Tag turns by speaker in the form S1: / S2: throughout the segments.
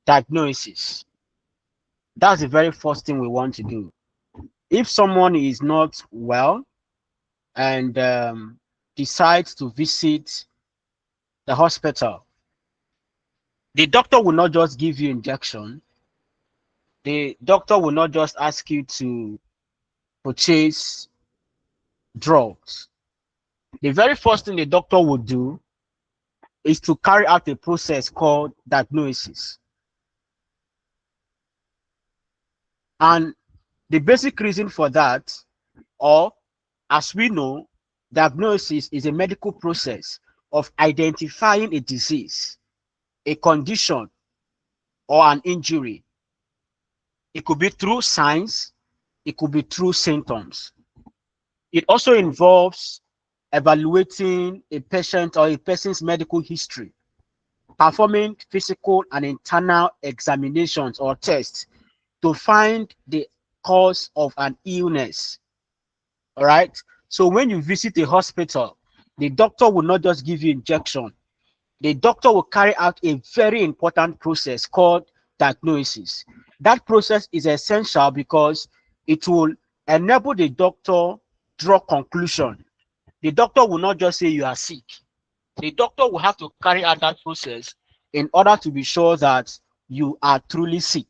S1: diagnosis. That's the very first thing we want to do. If someone is not well and decides to visit the hospital, the doctor will not just give you injection. The doctor will not just ask you to purchase drugs. The very first thing the doctor will do is to carry out a process called diagnosis. And the basic reason for that, or as we know, diagnosis is a medical process of identifying a disease, a condition, or an injury. It could be through signs, it could be through symptoms. It also involves evaluating a patient or a person's medical history, performing physical and internal examinations or tests to find the cause of an illness. All right. So when you visit a hospital, the doctor will not just give you injection. The doctor will carry out a very important process called diagnosis. That process is essential because it will enable the doctor draw conclusion. The doctor will not just say you are sick. The doctor will have to carry out that process in order to be sure that you are truly sick.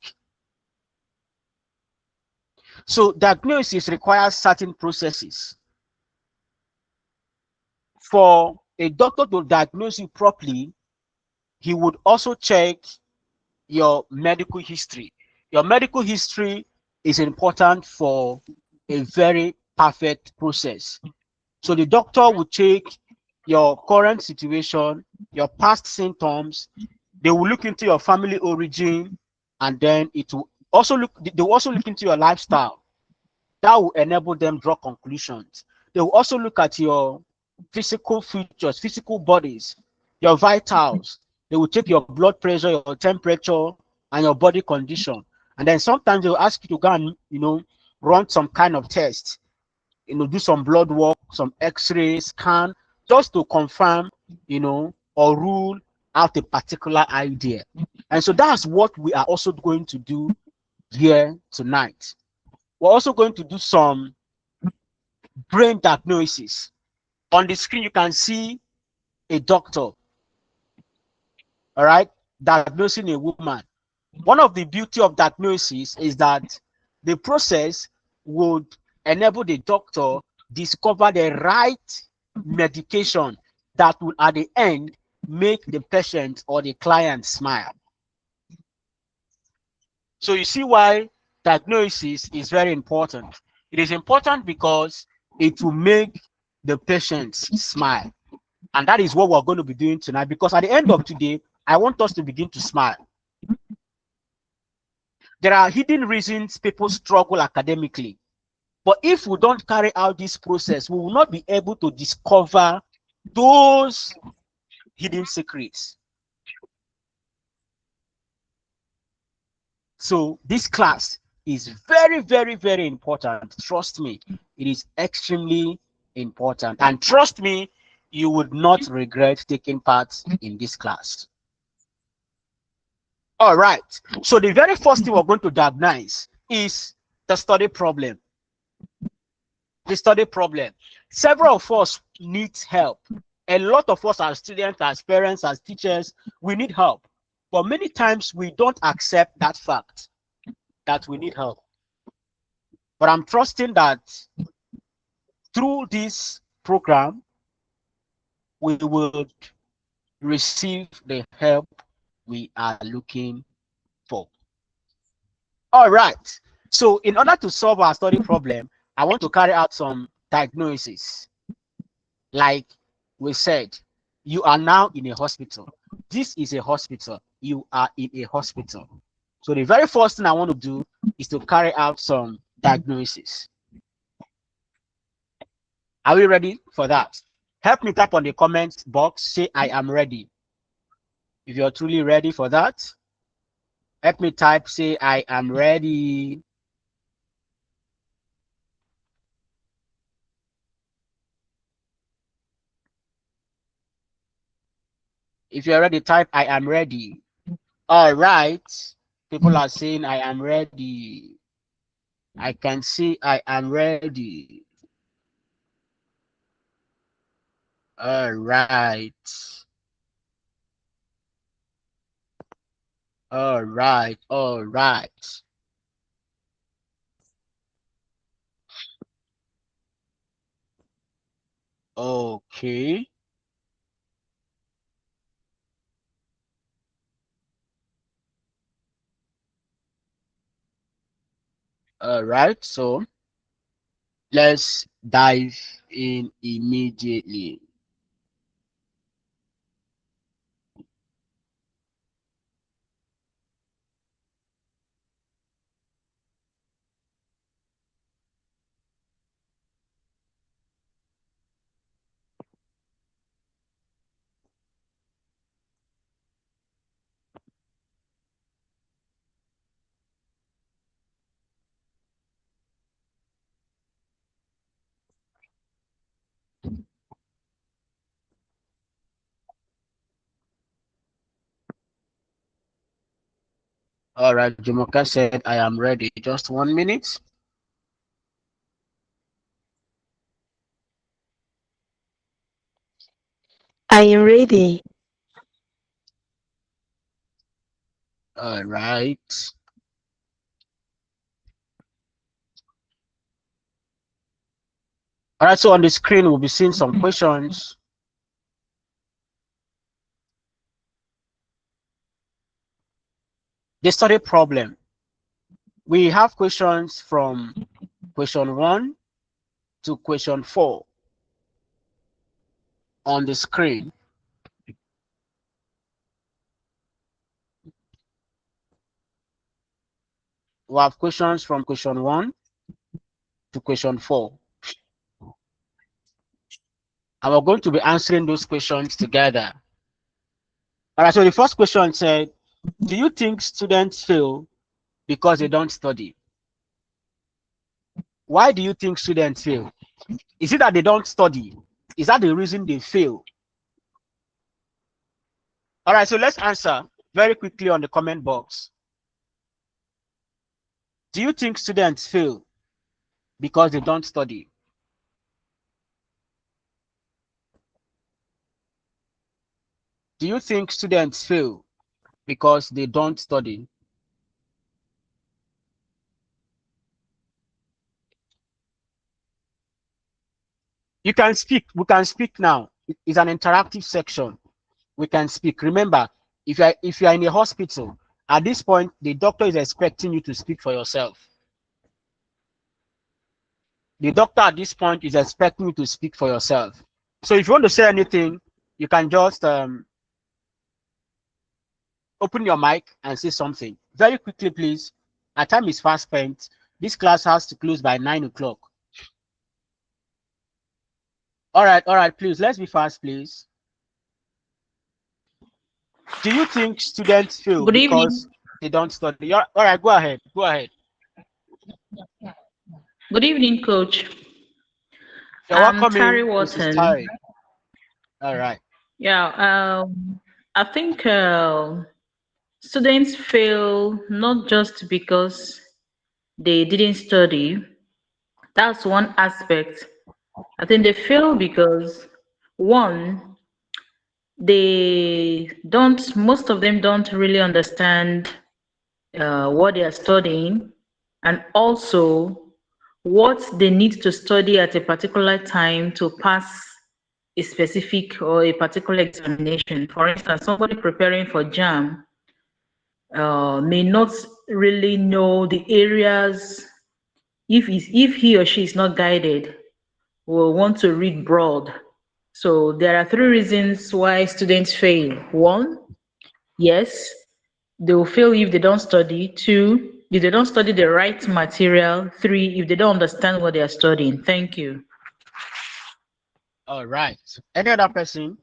S1: So diagnosis requires certain processes. For a doctor to diagnose you properly, he would also check your medical history. Your medical history is important for a very perfect process. So the doctor will check your current situation, your past symptoms. They will look into your family origin, and then it will also look. They will also look into your lifestyle. That will enable them draw conclusions. They will also look at your physical features, physical bodies, your vitals. They will take your blood pressure, your temperature, and your body condition. And then sometimes they will ask you to go and, run some kind of test, do some blood work, some x-ray scan, just to confirm, or rule out a particular idea. And so that's what we are also going to do here tonight. We're also going to do some brain diagnosis. On the screen, you can see a doctor, all right, diagnosing a woman. One of the beauty of diagnosis is that the process would enable the doctor discover the right medication that will at the end make the patient or the client smile. So you see why diagnosis is very important. It is important because it will make the patient smile. And that is what we're going to be doing tonight, because at the end of today, I want us to begin to smile. There are hidden reasons people struggle academically. But if we don't carry out this process, we will not be able to discover those hidden secrets. So this class is very, very, very important. Trust me, it is extremely important. And trust me, you would not regret taking part in this class. All right. So the very first thing we're going to diagnose is the study problem. The study problem. Several of us need help. A lot of us as students, as parents, as teachers, we need help. But many times we don't accept that fact that we need help. But I'm trusting that through this program, we will receive the help we are looking for. All right. So in order to solve our study problem, I want to carry out some diagnoses. Like we said, you are now in a hospital. This is a hospital. You are in a hospital. So the very first thing I want to do is to carry out some diagnoses. Are we ready for that? Help me type on the comment box, say I am ready. If you're truly ready for that, help me type, say I am ready. If you're ready, type I am ready. All right. People are saying I am ready. I can see I am ready. All right. All right. All right. Okay. All right. So let's dive in immediately. All right. Jumoka said I am ready. Just 1 minute.
S2: I am ready.
S1: All right. All right. So on the screen, we'll be seeing some questions. The study problem. We have questions from question 1 to question 4 on the screen. We have questions from question 1 to question 4. And we're going to be answering those questions together. All right, so the first question said, do you think students fail because they don't study? Why do you think students fail? Is it that they don't study? Is that the reason they fail? All right, so let's answer very quickly on the comment box. Do you think students fail because they don't study? Do you think students fail because they don't study? You can speak. We can speak now. It's an interactive section. We can speak. Remember, if you are in a hospital, at this point, the doctor is expecting you to speak for yourself. The doctor at this point is expecting you to speak for yourself. So if you want to say anything, you can just open your mic and say something. Very quickly, please. Our time is fast spent. This class has to close by 9 o'clock. All right, please. Let's be fast, please. Do you think students fail
S3: Good
S1: because
S3: evening.
S1: they don't study? All right, go ahead. Go ahead.
S3: Good evening, Coach.
S1: You're
S3: I'm
S1: welcome
S3: Tari
S1: in, Mrs.
S3: Wharton.
S1: Tari. All right.
S3: Yeah, I think students fail not just because they didn't study. That's one aspect. I think they fail because one, most of them don't really understand what they are studying, and also what they need to study at a particular time to pass a specific or a particular examination. For instance, somebody preparing for JAM may not really know the areas. If he or she is not guided, will want to read broad. So there are three reasons why students fail. One, yes, they will fail if they don't study. Two, if they don't study the right material. Three, if they don't understand what they are studying. Thank you.
S1: All right. Any other person?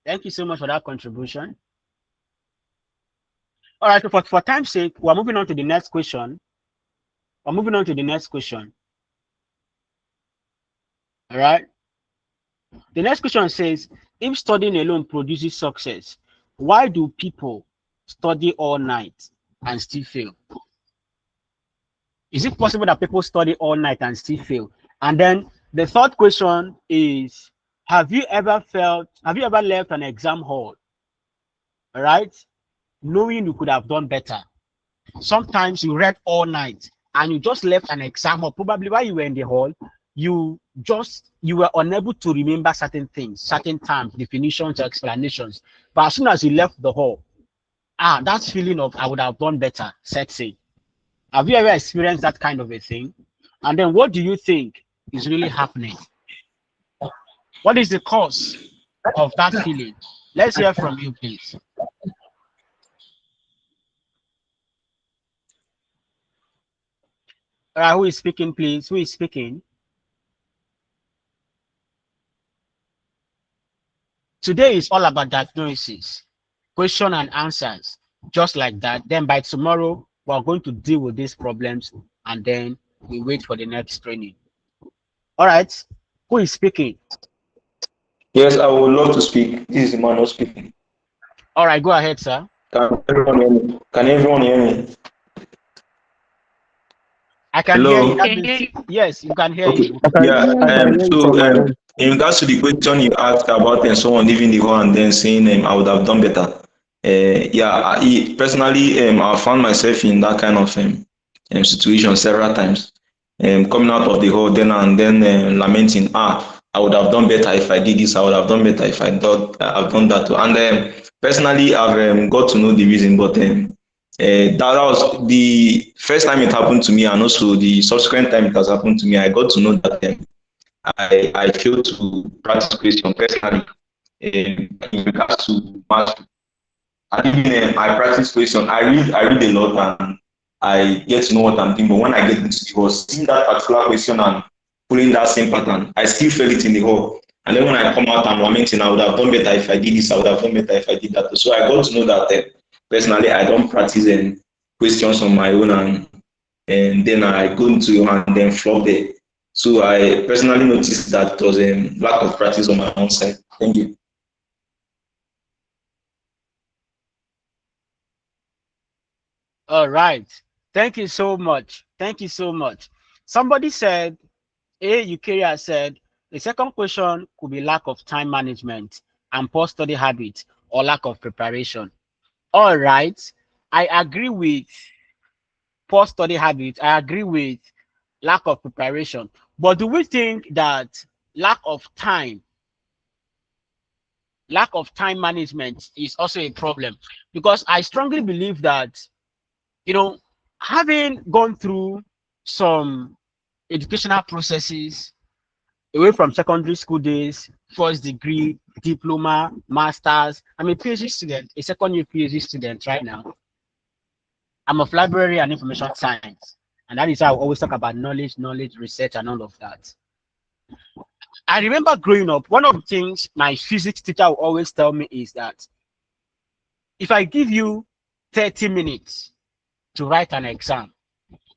S1: Thank you so much for that contribution. All right. So for time's sake, we're moving on to the next question. We're moving on to the next question. All right. The next question says, if studying alone produces success, why do people study all night and still fail? Is it possible that people study all night and still fail? And then the third question is, have you ever left an exam hall, right, knowing you could have done better? Sometimes you read all night and you just left an exam hall. Probably while you were in the hall, you were unable to remember certain things, certain terms, definitions, explanations. But as soon as you left the hall, that feeling of I would have done better sets in. Have you ever experienced that kind of a thing? And then what do you think is really happening? What is the cause of that feeling? Let's hear from you, please. Who is speaking, please? Who is speaking? Today is all about diagnosis, question and answers, just like that. Then by tomorrow, we're going to deal with these problems, and then we wait for the next training. All right. Who is speaking?
S4: Yes, I would love to speak. This is Emmanuel speaking.
S1: All right, go ahead, sir.
S4: Can everyone hear me? Can everyone hear me?
S1: I can
S4: Hello?
S1: hear you. That means, yes, you can hear
S4: Okay.
S1: you.
S4: Yeah. In regards to the question you asked about someone leaving the hall and then saying I would have done better. Personally, I found myself in that kind of situation several times. Coming out of the hall then and then lamenting, I would have done better if I did this. I would have done better if I've done that too. And personally, I've got to know the reason, but that was the first time it happened to me, and also the subsequent time it has happened to me. I got to know that I failed to practice question personally in regards to math. And even I practice question. I read a lot and I get to know what I'm doing. But when I get into the hall, seeing that particular question and following that same pattern, I still feel it in the hall. And then when I come out and lamenting, I would have done better if I did this. I would have done better if I did that. So I got to know that personally, I don't practice questions on my own, and then I go into your hand and then flop there. So I personally noticed that it was a lack of practice on my own side. Thank you.
S1: All right. Thank you so much. Thank you so much. Somebody said, Eukaria said, the second question could be lack of time management and poor study habits or lack of preparation. All right. I agree with poor study habits. I agree with lack of preparation. But do we think that lack of time management is also a problem? Because I strongly believe that, having gone through some educational processes away from secondary school days, first degree, diploma, masters. I'm a PhD student, a second year PhD student right now. I'm of library and information science. And that is how I always talk about knowledge, research, and all of that. I remember growing up, one of the things my physics teacher would always tell me is that if I give you 30 minutes to write an exam,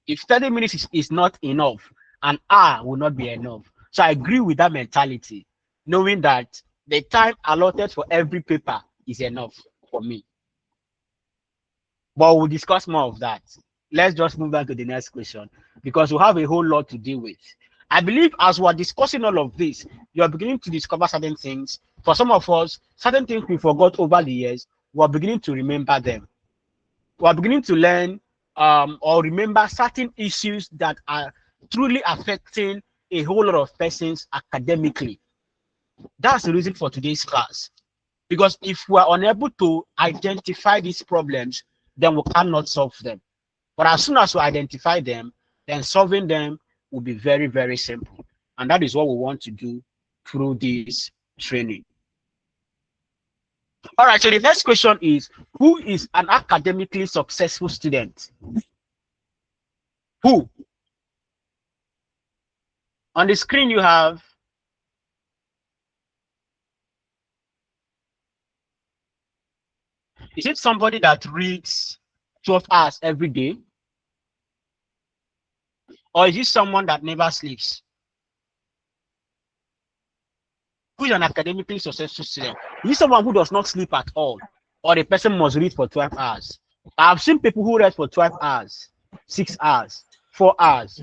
S1: if 30 minutes is not enough, an hour will not be enough. So I agree with that mentality, knowing that the time allotted for every paper is enough for me. But we'll discuss more of that. Let's just move on to the next question because we have a whole lot to deal with. I believe as we're discussing all of this, you're beginning to discover certain things. For some of us, certain things we forgot over the years, we're beginning to remember them. We're beginning to learn or remember certain issues that are truly affecting a whole lot of persons academically. That's the reason for today's class. Because if we are unable to identify these problems, then we cannot solve them. But as soon as we identify them, then solving them will be very, very simple. And that is what we want to do through this training. All right, so the next question is, who is an academically successful student? Who? On the screen you have is it somebody that reads 12 hours every day? Or is it someone that never sleeps? Who is an academically successful student? Is it someone who does not sleep at all? or the person must read for 12 hours. I've seen people who read for 12 hours, 6 hours, 4 hours,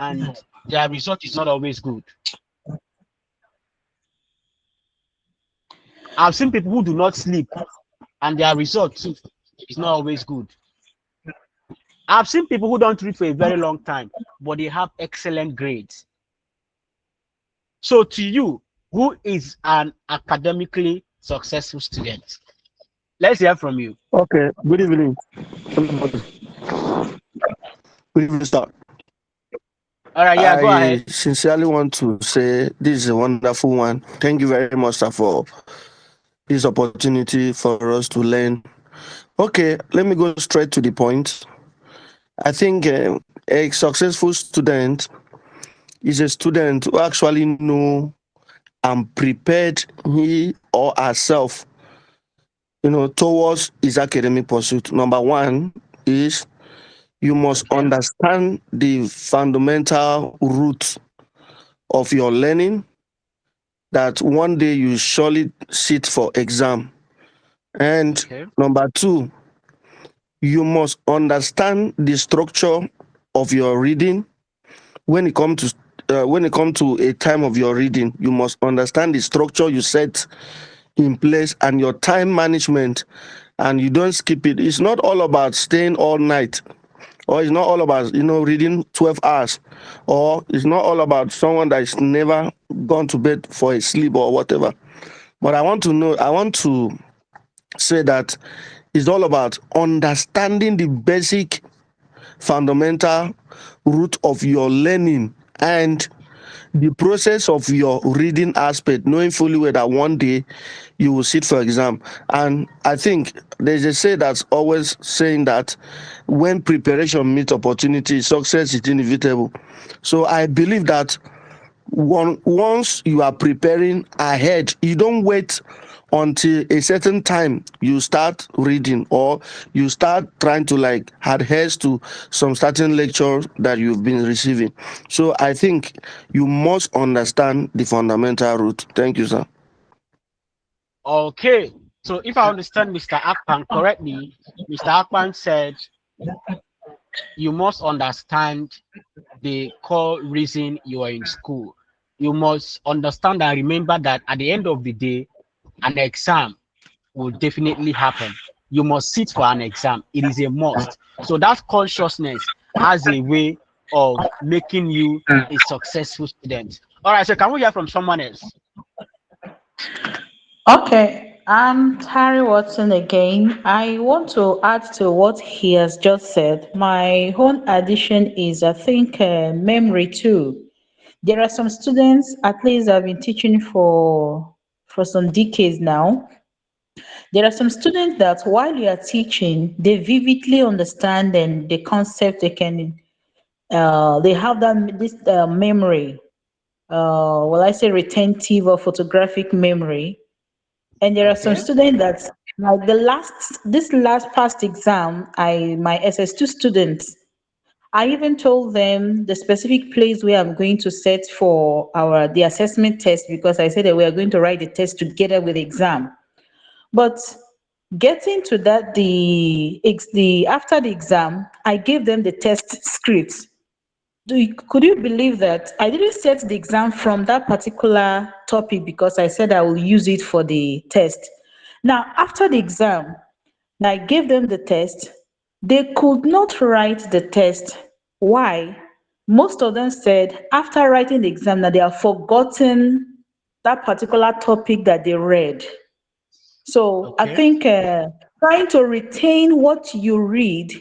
S1: and their result is not always good. I've seen people who do not sleep and their result too is not always good. I've seen people who don't read for a very long time, but they have excellent grades. So to you, who is an academically successful student? Let's hear from you.
S5: Okay, good evening, everybody. Good evening, sir.
S1: All right, yeah, go
S5: I
S1: ahead.
S5: sincerely want to say this is a wonderful one. Thank you very much, sir, for this opportunity for us to learn. Okay, let me go straight to the point. I think a successful student is a student who actually know and prepared he or herself, towards his academic pursuit. Number one is you must
S1: Okay.
S5: understand the fundamental root of your learning, that one day you surely sit for exam. And
S1: Okay.
S5: number two, you must understand the structure of your reading. When it comes to a time of your reading, you must understand the structure you set in place and your time management, and you don't skip it. It's not all about staying all night, or it's not all about reading 12 hours, or it's not all about someone that is never gone to bed for a sleep or whatever. But I want to say that it's all about understanding the basic fundamental root of your learning and the process of your reading aspect, knowing fully well that one day you will sit for exam. And I think there's a say that's always saying that when preparation meets opportunity, success is inevitable. So I believe that once you are preparing ahead, you don't wait until a certain time you start reading, or you start trying to like adhere to some certain lectures that you've been receiving. So I think you must understand the fundamental root. Thank you, sir.
S1: Okay. So if I understand Mr. Akpan correctly, Mr. Akpan said you must understand the core reason you are in school. You must understand and remember that at the end of the day, an exam will definitely happen. You must sit for an exam. It is a must. So that consciousness has a way of making you a successful student. All right. So can we hear from someone else?
S3: Okay, I'm Harry Watson again. I want to add to what he has just said. My own addition is, I think, memory too. There are some students, at least I've been teaching for some decades now. There are some students that while you are teaching, they vividly understand and the concept. They have that this memory. Will I say retentive or photographic memory? And there are some
S1: Okay.
S3: students that like this last past exam, my SS2 students, I even told them the specific place where I'm going to set for the assessment test, because I said that we are going to write the test together with the exam. But getting to that, the after the exam, I gave them the test script. Could you believe that I didn't set the exam from that particular topic because I said I will use it for the test. Now, after the exam, I gave them the test. They could not write the test. Why? Most of them said after writing the exam that they have forgotten that particular topic that they read. So I
S1: Okay.
S3: think trying to retain what you read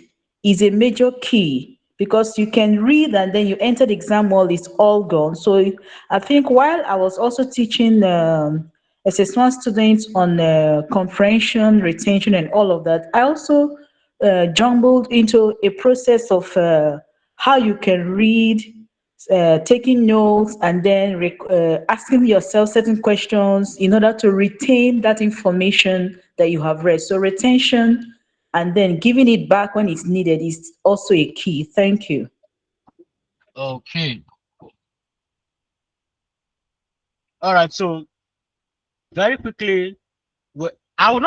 S3: is a major key, because you can read and then you enter the exam hall, it's all gone. So I think while I was also teaching SS1 students on comprehension, retention, and all of that, I also jumbled into a process of how you can read, taking notes, and then asking yourself certain questions in order to retain that information that you have read. So retention and then giving it back when it's needed is also a key. Thank you.
S1: Okay. All right. So very quickly, I'm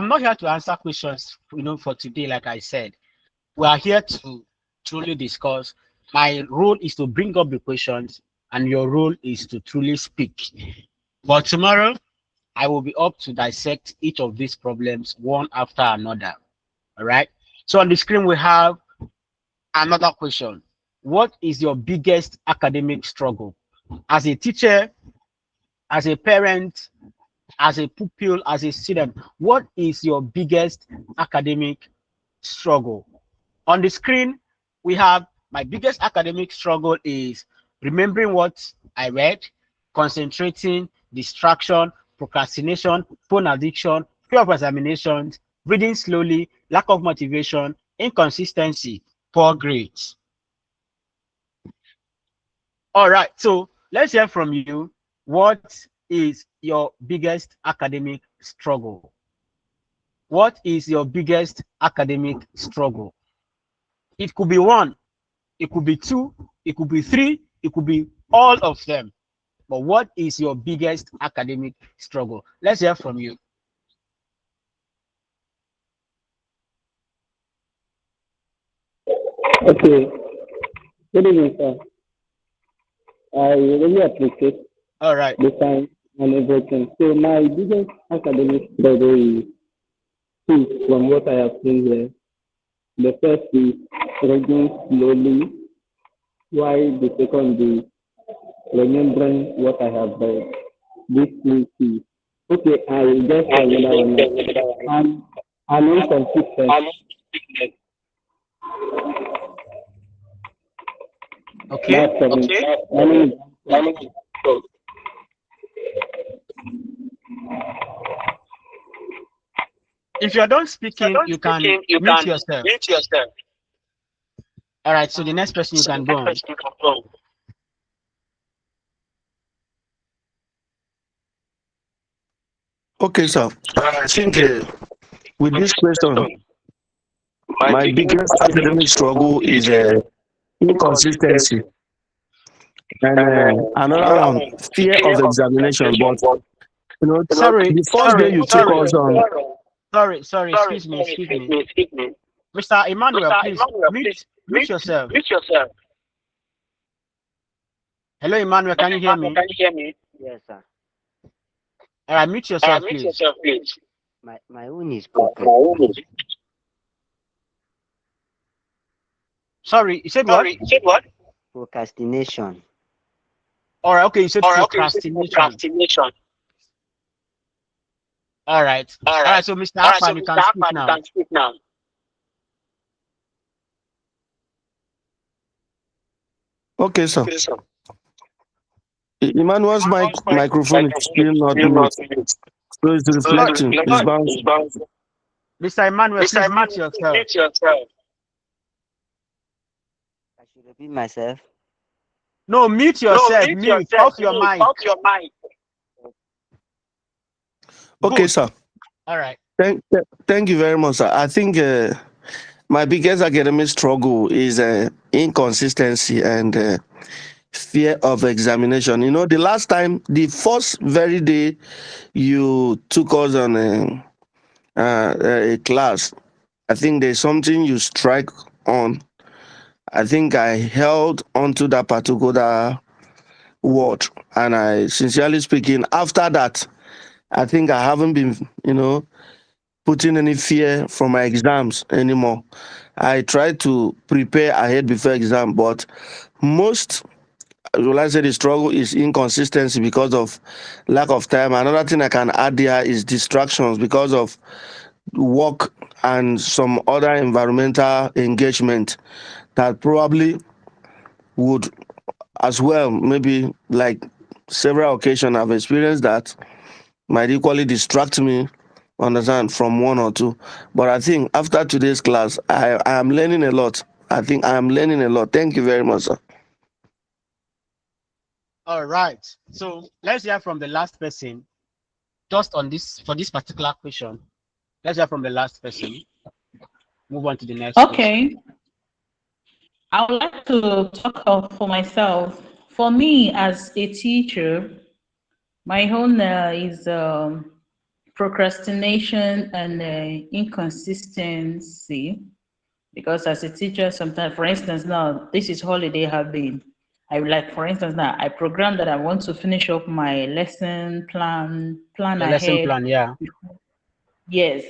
S1: not here to answer questions, for today, like I said. We are here to truly discuss. My role is to bring up the questions, and your role is to truly speak. But tomorrow, I will be up to dissect each of these problems one after another. All right. So on the screen, we have another question. What is your biggest academic struggle? As a teacher, as a parent, as a pupil, as a student, what is your biggest academic struggle? On the screen, we have my biggest academic struggle is remembering what I read, concentrating, distraction, procrastination, phone addiction, fear of examinations, reading slowly, lack of motivation, inconsistency, poor grades. All right, so let's hear from you. What is your biggest academic struggle? What is your biggest academic struggle? It could be one, it could be two, it could be three, it could be all of them. But what is your biggest academic struggle? Let's hear from you.
S6: Okay, good evening, sir. I really appreciate
S1: All right.
S6: the time and everything. So my biggest academic struggle is two from what I have seen here. The first is reading slowly, while the second is remembering what I have read. These two keys. Okay, I will just another one now. I'm, I'm inconsistent.
S1: Okay.
S6: That's seven.
S1: If you're done speaking, you can mute yourself. All right. So the next person you can go on.
S5: Okay, sir. I think with this question, my biggest academic struggle is inconsistency, and another one, fear of examination. But
S1: Sorry,
S5: the first day you took us on.
S1: sorry. Excuse me. Mr. Emmanuel, please mute yourself. Hello, Emmanuel. Can you hear me?
S7: Yes, sir.
S1: All right. Mute yourself, please.
S7: My own is procrastination.
S1: Sorry. You said what?
S7: Procrastination.
S1: All right. Okay. You said procrastination. All right. All right. So, Mr. Akpan, you can speak now.
S5: Okay, sir. Emmanuel's microphone is still not mute, so it's reflecting. It's bouncing.
S1: Mr. Emmanuel, please mute yourself.
S7: I should repeat myself.
S1: No, mute yourself. Mute. Off your mic.
S5: Okay,
S1: Good.
S5: sir.
S1: All right.
S5: Thank you very much, sir. I think my biggest academic struggle is inconsistency and fear of examination. The last time, the first very day you took us on a class, I think there's something you strike on. I think I held onto that particular word, and I, sincerely speaking, after that, I think I haven't been, putting any fear for my exams anymore. I try to prepare ahead before exam, but most, will I say, the struggle is inconsistency because of lack of time. Another thing I can add there is distractions because of work and some other environmental engagement that probably would as well, maybe like several occasions I've experienced that, might equally distract me, understand, from one or two. But I think after today's class, I am learning a lot. I think I am learning a lot. Thank you very much, sir.
S1: All right. So let's hear from the last person. Just on this, for this particular question, let's hear from the last person. Move on to the next question.
S3: Okay. I would like to talk for myself. For me, as a teacher, my own is procrastination and inconsistency. Because as a teacher, sometimes, for instance, now this is holiday have been. I like, for instance, now I program that I want to finish up my lesson plan
S1: The lesson
S3: ahead.
S1: plan, yeah.
S3: Yes,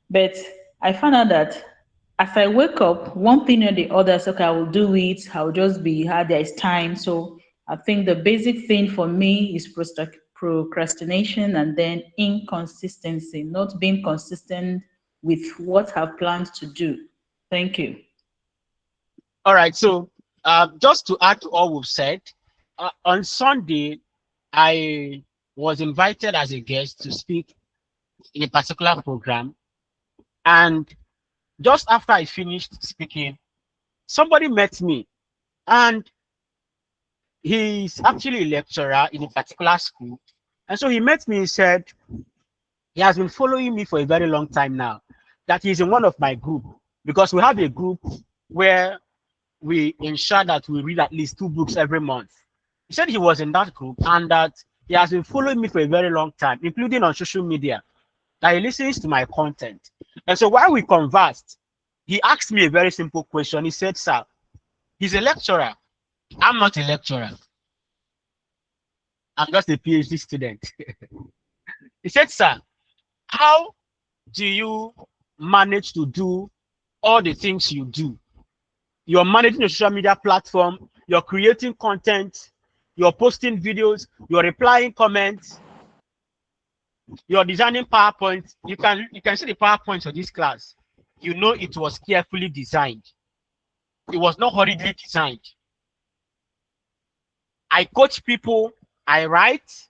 S3: but I found out that as I wake up, one thing or the other, it's okay, I will do it. I'll just be hard. There is time. So I think the basic thing for me is procrastination and then inconsistency, not being consistent with what I've planned to do. Thank you.
S1: All right. So, just to add to all we've said, on Sunday, I was invited as a guest to speak in a particular program. And just after I finished speaking, somebody met me. And he's actually a lecturer in a particular school. And so he met me. He said he has been following me for a very long time now, that he's in one of my group, because we have a group where we ensure that we read at least 2 books every month. He said he was in that group and that he has been following me for a very long time, including on social media, that he listens to my content. And so while we conversed, he asked me a very simple question. He said, "Sir, he's a lecturer. I'm not a lecturer. I'm just a PhD student." He said, "Sir, how do you manage to do all the things you do? You're managing a social media platform, you're creating content, you're posting videos, you're replying comments, you're designing PowerPoint. You can see the PowerPoint of this class. You know it was carefully designed. It was not hurriedly designed. I coach people, I write,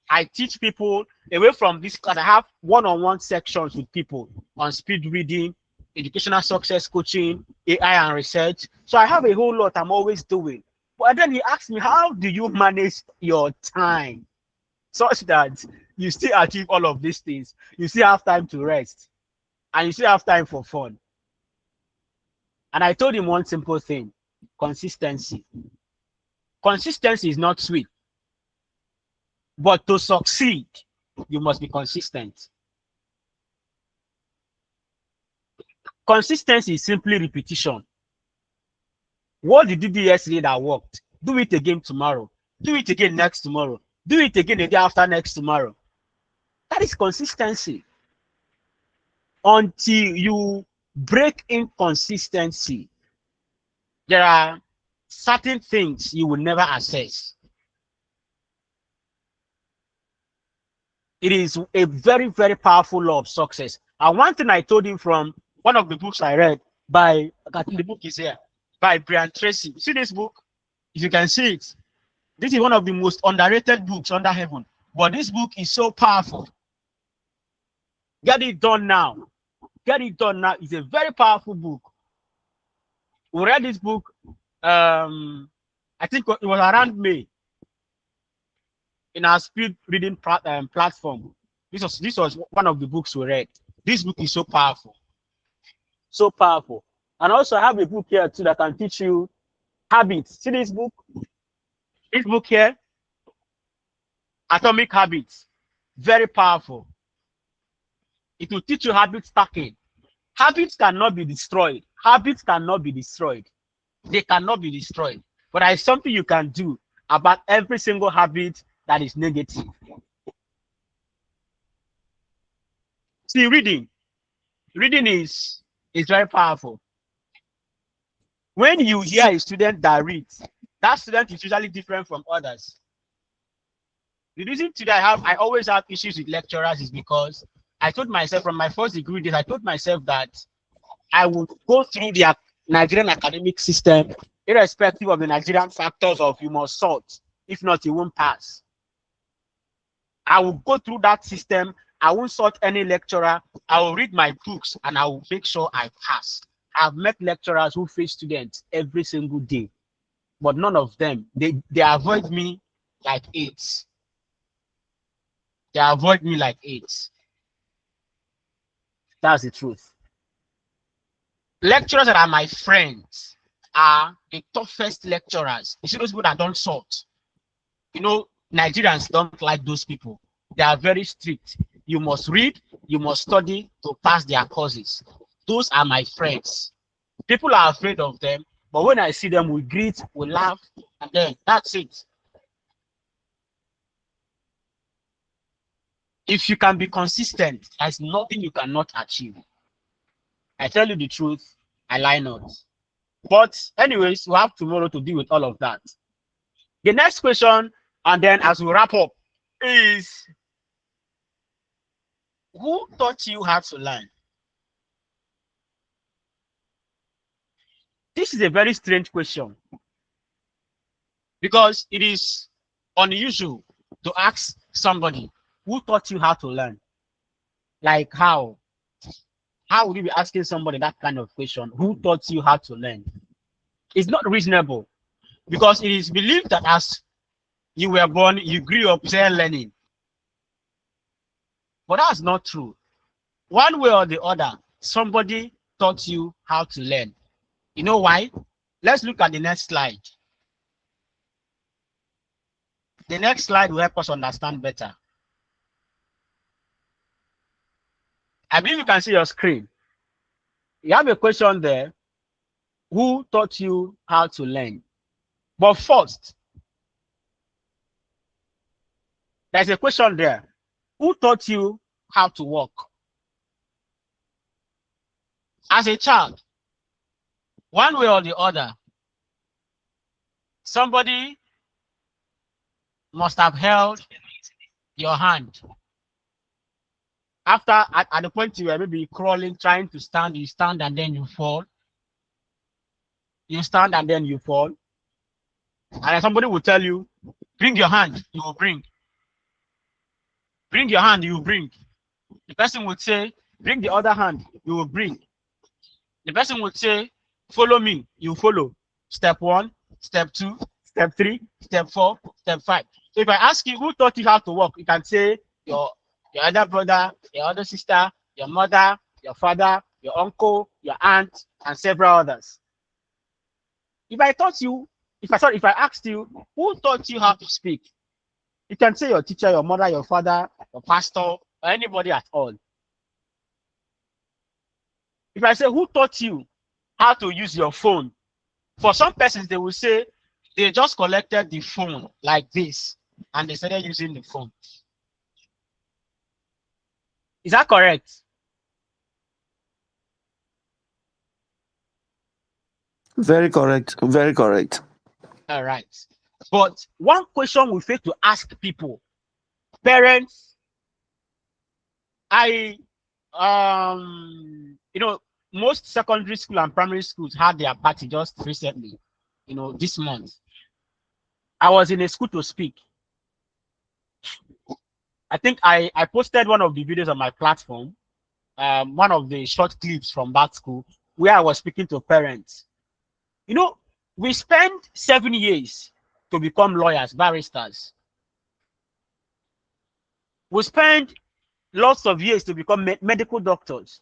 S1: I teach people. Away from this class, I have one-on-one sections with people on speed reading, educational success coaching, AI and research. So I have a whole lot I'm always doing. But then he asked me, how do you manage your time such that you still achieve all of these things? You still have time to rest and you still have time for fun. And I told him one simple thing: consistency. Consistency is not sweet, but to succeed, you must be consistent. Consistency is simply repetition. What did you do yesterday that worked? Do it again tomorrow. Do it again next tomorrow. Do it again the day after next tomorrow. That is consistency. Until you break inconsistency, there are certain things you will never access. It is a very, very powerful law of success. And one thing I told him from one of the books I read by, I think the book is here, by Brian Tracy. See this book? If you can see it, this is one of the most underrated books under heaven. But this book is so powerful. Get it done now. Get it done now. It's a very powerful book. We read this book, I think it was around May, in our speed reading platform. This was one of the books we read. This book is so powerful. So powerful. And also I have a book here too that can teach you habits. See this book? This book here, Atomic Habits. Very powerful. It will teach you habit stacking. Habits cannot be destroyed. Habits cannot be destroyed. They cannot be destroyed. But there is something you can do about every single habit that is negative. See, reading is very powerful. When you hear a student that reads, that student is usually different from others. The reason today I always have issues with lecturers is because I told myself from my first degree days, I told myself that I would go through the Nigerian academic system, irrespective of the Nigerian factors of you must sort. If not, you won't pass. I will go through that system. I won't sort any lecturer. I will read my books and I will make sure I pass. I've met lecturers who face students every single day, but none of them, they avoid me like AIDS. They avoid me like AIDS. That's the truth. Lecturers that are my friends are the toughest lecturers. You see those people that don't sort. You know, Nigerians don't like those people. They are very strict. You must read, you must study to pass their courses. Those are my friends. People are afraid of them, but when I see them, we greet, we laugh, and then that's it. If you can be consistent, there's nothing you cannot achieve. I tell you the truth, I lie not. But anyways, we have tomorrow to deal with all of that. The next question, and then as we wrap up, is who taught you how to learn? This is a very strange question because it is unusual to ask somebody who taught you how to learn. Like how? How would you be asking somebody that kind of question? Who taught you how to learn? It's not reasonable because it is believed that as you were born, you grew up still learning. But that's not true. One way or the other, somebody taught you how to learn. You know why? Let's look at the next slide. The next slide will help us understand better. I believe you can see your screen. You have a question there. Who taught you how to learn? But first, there's a question there. Who taught you how to walk? As a child, one way or the other, somebody must have held your hand. After, at the point you were maybe crawling, trying to stand, you stand and then you fall. You stand and then you fall. And then somebody will tell you, bring your hand, you will bring. Bring your hand, you will bring. The person would say, bring the other hand, you will bring. The person would say, follow me, you follow. Step 1, step 2, step 3, step 4, step 5. So if I ask you who taught you how to walk, you can say your elder brother, your other sister, your mother, your father, your uncle, your aunt, and several others. If I asked you who taught you how to speak, you can say your teacher, your mother, your father, your pastor, or anybody at all. If I say who taught you how to use your phone, for some persons they will say they just collected the phone like this and they started using the phone. Is that correct?
S5: Very correct. Very correct.
S1: All right. But one question we fail to ask people, parents, most secondary school and primary schools had their party just recently, this month. I was in a school to speak. I think I posted one of the videos on my platform, one of the short clips from that school where I was speaking to parents. We spent 7 years to become lawyers, barristers. We spend lots of years to become medical doctors.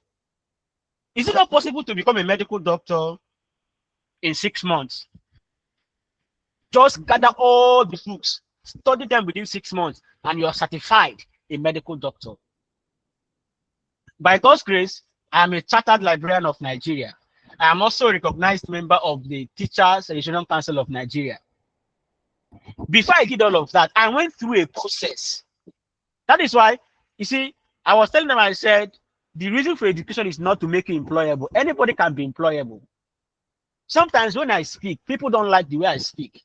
S1: Is it not possible to become a medical doctor in 6 months? Just gather all the books, study them within 6 months, and you're certified a medical doctor. By God's grace, I am a chartered librarian of Nigeria. I am also a recognized member of the Teachers Regional Council of Nigeria. Before I did all of that, I went through a process. That is why, you see, I was telling them, I said, the reason for education is not to make you employable. Anybody can be employable. Sometimes when I speak, people don't like the way I speak.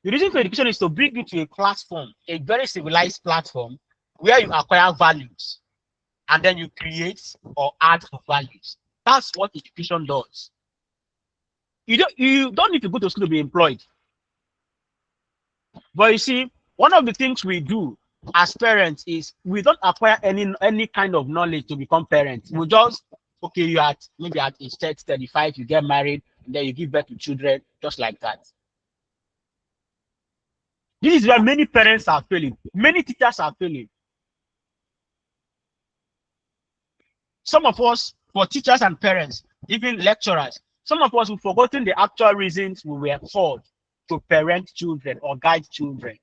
S1: The reason for education is to bring you to a platform, a very civilized platform, where you acquire values and then you create or add values. That's what education does. You don't need to go to school to be employed. But you see, one of the things we do as parents is we don't acquire any kind of knowledge to become parents. We just, okay, maybe at age 30, 35, you get married, and then you give birth to children, just like that. This is where many parents are failing. Many teachers are failing. Some of us, for teachers and parents, even lecturers, some of us have forgotten the actual reasons we were called to parent children or guide children.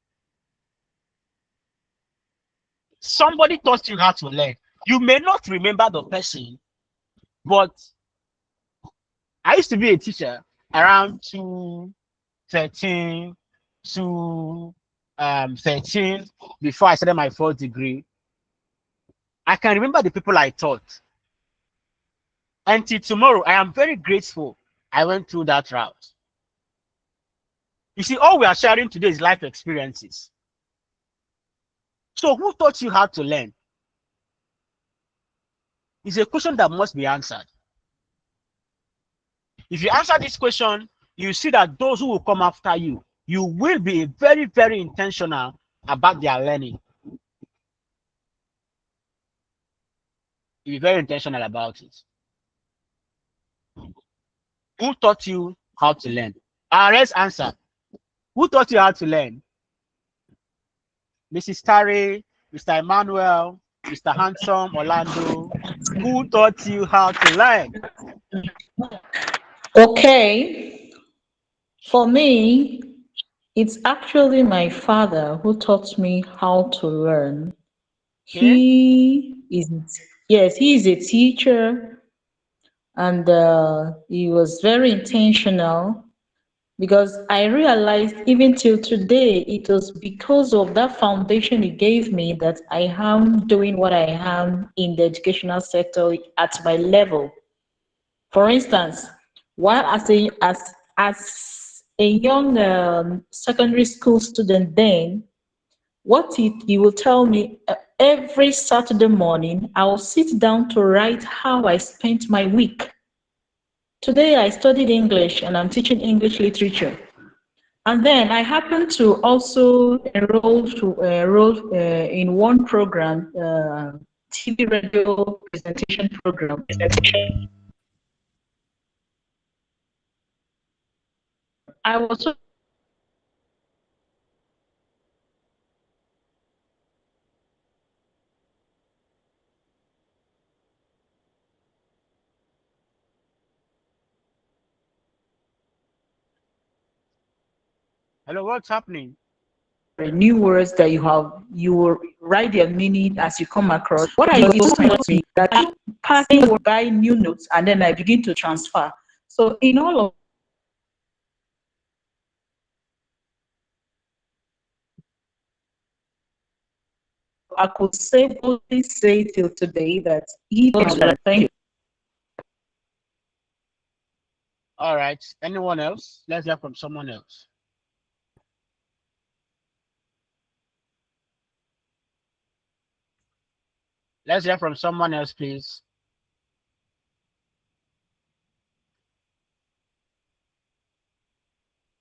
S1: somebody taught you how to learn. You may not remember the person, but I used to be a teacher around 2013 to 13 before I started my fourth degree. I can remember the people I taught. Until tomorrow, I am very grateful I went through that route. You see, all we are sharing today is life experiences. So who taught you how to learn? It's a question that must be answered. If you answer this question, you see that those who will come after you, you will be very, very intentional about their learning. You'll be very intentional about it. Who taught you how to learn? Let's answer. Who taught you how to learn? Mrs. Tare, Mr. Emmanuel, Mr. Handsome, Orlando. Who taught you how to learn?
S3: Okay, for me, it's actually my father who taught me how to learn.
S1: Okay.
S3: He is a teacher, and he was very intentional because I realized even till today, it was because of that foundation he gave me that I am doing what I am in the educational sector at my level. For instance, while as a young secondary school student, then what he will tell me every Saturday morning, I will sit down to write how I spent my week. Today I studied English and I'm teaching English literature. And then I happened to also enroll in one program, TV radio presentation program. I was so
S1: Hello, what's happening?
S3: new words that you will write their meaning as you come across. What I used to taught me that I passing word by new notes and then I begin to transfer. So in all of I could boldly say till today that he taught me. Thank you.
S1: All right. Anyone else? Let's hear from someone else. Let's hear from someone else, please.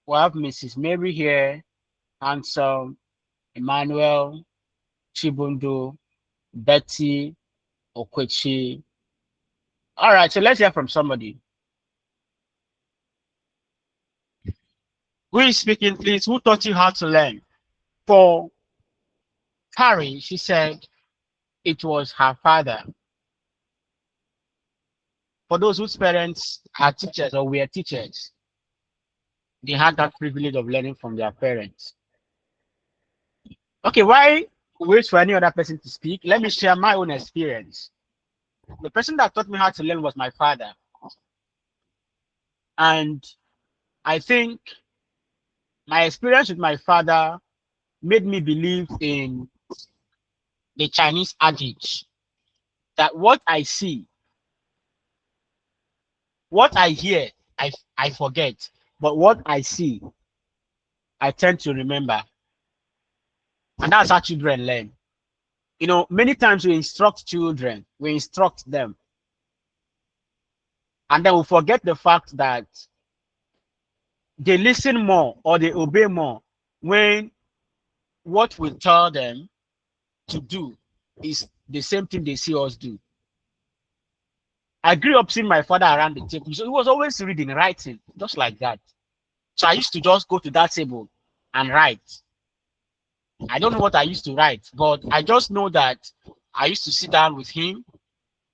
S1: We have Mrs. Mary here, Handsome, Emmanuel, Chibundo, Betty, Okwechi. All right, so let's hear from somebody. Who is speaking, please? Who taught you how to learn? For Carrie, she said it was her father. For those whose parents are teachers or were teachers, they had that privilege of learning from their parents. Okay, why wait for any other person to speak? Let me share my own experience. The person that taught me how to learn was my father. And I think my experience with my father made me believe in the Chinese adage that what I see, what I hear, I forget, but what I see, I tend to remember. And that's how children learn. You know, many times we instruct children, we instruct them, and then we forget the fact that they listen more or they obey more when what we tell them to do is the same thing they see us do. I grew up seeing my father around the table, so he was always reading, writing, just like that. So I used to just go to that table and write. I don't know what I used to write, but I just know that I used to sit down with him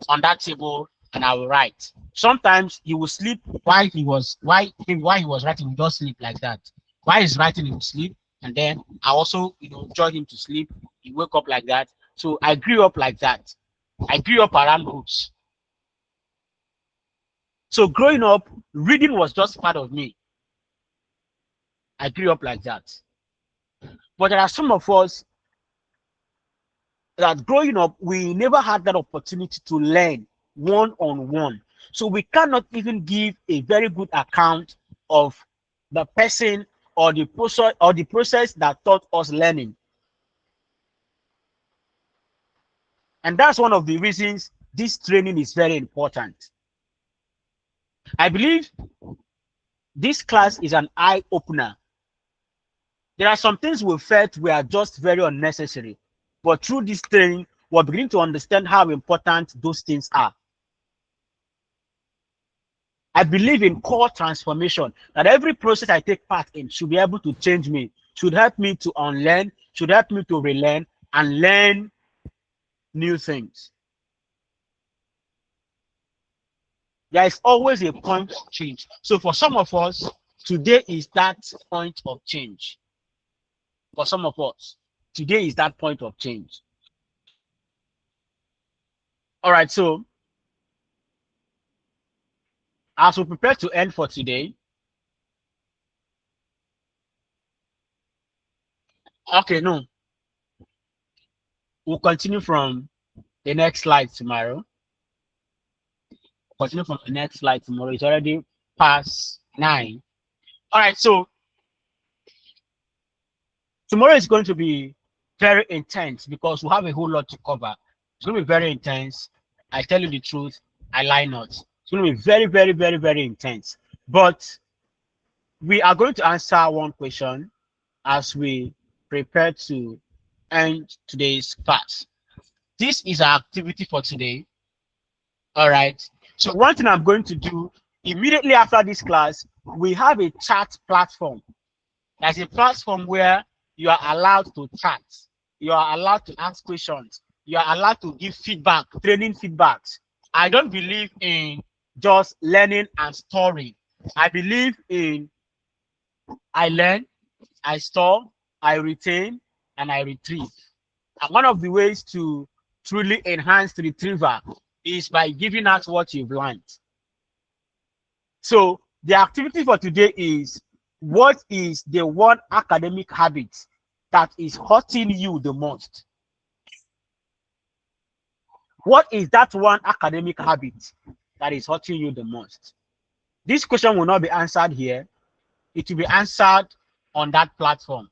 S1: on that table and I will write. Sometimes he would sleep while he was writing, he just sleep like that. While he's writing, he would sleep, and then I also join him to sleep. He wake up like that. So I grew up like that. I grew up around books. So growing up, reading was just part of me. I grew up like that. But there are some of us that growing up, we never had that opportunity to learn one-on-one. So we cannot even give a very good account of the person or the process that taught us learning. And that's one of the reasons this training is very important. I believe this class is an eye-opener. There are some things we felt were just very unnecessary, but through this training, we're beginning to understand how important those things are. I believe in core transformation, that every process I take part in should be able to change me, should help me to unlearn, should help me to relearn and learn new things. There is always a point of change. So for some of us, today is that point of change. For some of us, today is that point of change. All right, so as we prepare to end for today, okay, no, we'll continue from the next slide tomorrow. Continue from the next slide tomorrow. It's already past 9. All right, so tomorrow is going to be very intense because we have a whole lot to cover. It's going to be very intense. I tell you the truth, I lie not. It's going to be very, very, very, very intense. But we are going to answer one question as we prepare to end today's class. This is our activity for today. All right. So one thing I'm going to do immediately after this class, we have a chat platform. There's a platform where you are allowed to chat. You are allowed to ask questions. You are allowed to give feedback, training feedbacks. I don't believe in just learning and storing. I believe in I learn, I store, I retain, and I retrieve. And one of the ways to truly enhance the retrieval is by giving us what you've learned. So the activity for today is, what is the one academic habit that is hurting you the most? What is that one academic habit that is hurting you the most? This question will not be answered here. It will be answered on that platform.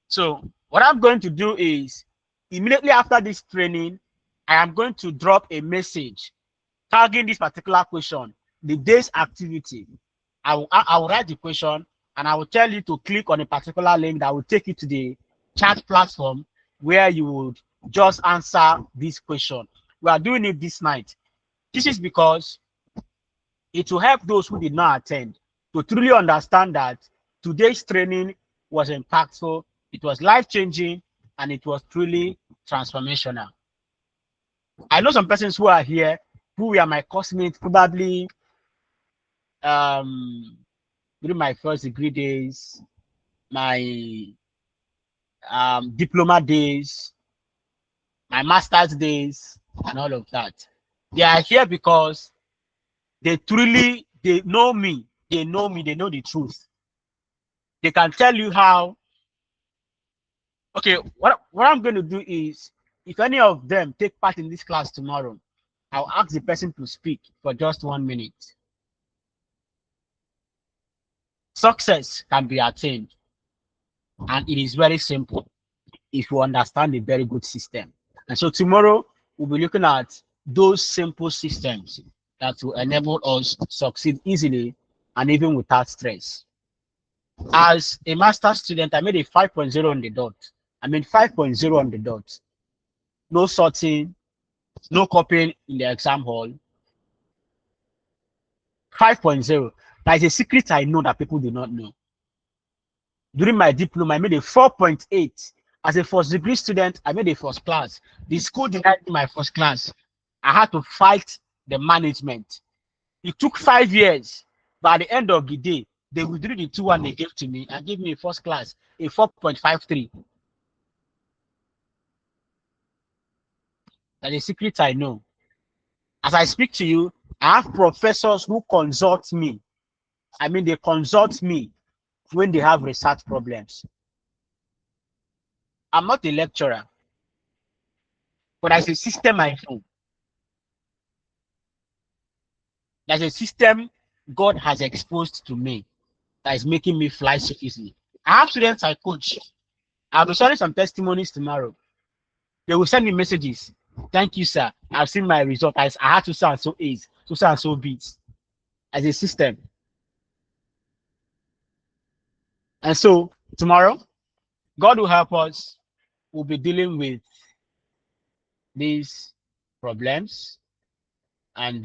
S1: So what I'm going to do is, immediately after this training, I am going to drop a message tagging this particular question, the day's activity. I will write the question and I will tell you to click on a particular link that will take you to the chat platform where you would just answer this question. We are doing it this night. This is because it will help those who did not attend to truly understand that today's training was impactful, it was life-changing, and it was truly transformational. I know some persons who are here who were my classmates probably during my first degree days, my diploma days, my master's days, and all of that. They are here because they know me, they know the truth. They can tell you how. Okay, what I'm going to do is, if any of them take part in this class tomorrow, I'll ask the person to speak for just 1 minute. Success can be attained, and it is very simple if you understand a very good system. And so tomorrow we'll be looking at those simple systems that will enable us to succeed easily and even without stress. As a master student, I made a 5.0 on the dot. 5.0 on the dot. No sorting, no copying in the exam hall. 5.0. That is a secret I know that people do not know. During my diploma, I made a 4.8. As a first degree student, I made a first class. The school denied me my first class. I had to fight the management. It took 5 years, but at the end of the day, they withdrew the 2-1 they gave to me and gave me a first class, a 4.53. That's a secret I know. As I speak to you, I have professors who consult me. I mean, they consult me when they have research problems. I'm not a lecturer, but as a system I know. There's a system God has exposed to me that is making me fly so easily. I have students I coach. I'll be sharing some testimonies tomorrow. They will send me messages. Thank you, sir. I've seen my result. I had to so and so A's, so and so B's as a system. And so tomorrow, God will help us. We'll be dealing with these problems, and